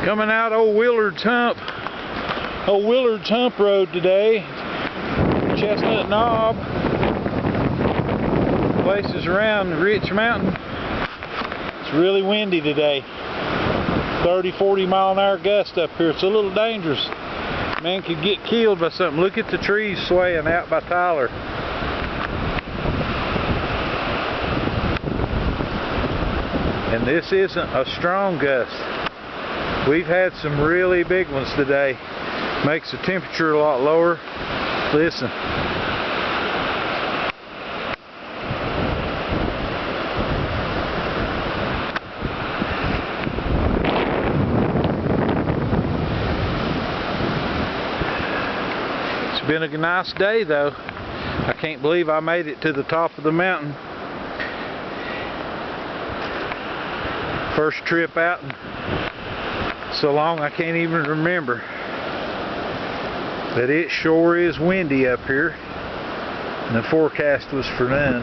Coming out old Willard's Hump Road today. Chestnut Knob. Places around Rich Mountain. It's really windy today. 30-40 mile an hour gust up here. It's a little dangerous. Man could get killed by something. Look at the trees swaying out by Tyler. And this isn't a strong gust. We've had some really big ones today. Makes the temperature a lot lower. Listen. It's been a nice day though. I can't believe I made it to the top of the mountain. First trip out in so long I can't even remember. But it sure is windy up here. And the forecast was for none.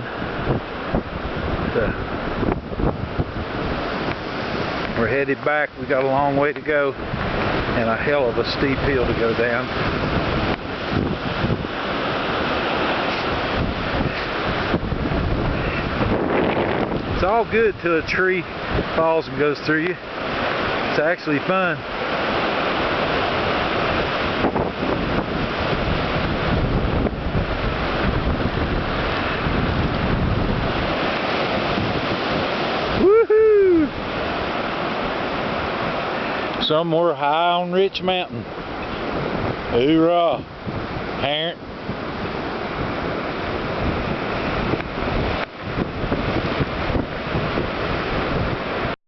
We're headed back. We got a long way to go and a hell of a steep hill to go down. It's all good till a tree falls and goes through you. It's actually fun. Woohoo! Somewhere high on Rich Mountain. Hoorah! Parent.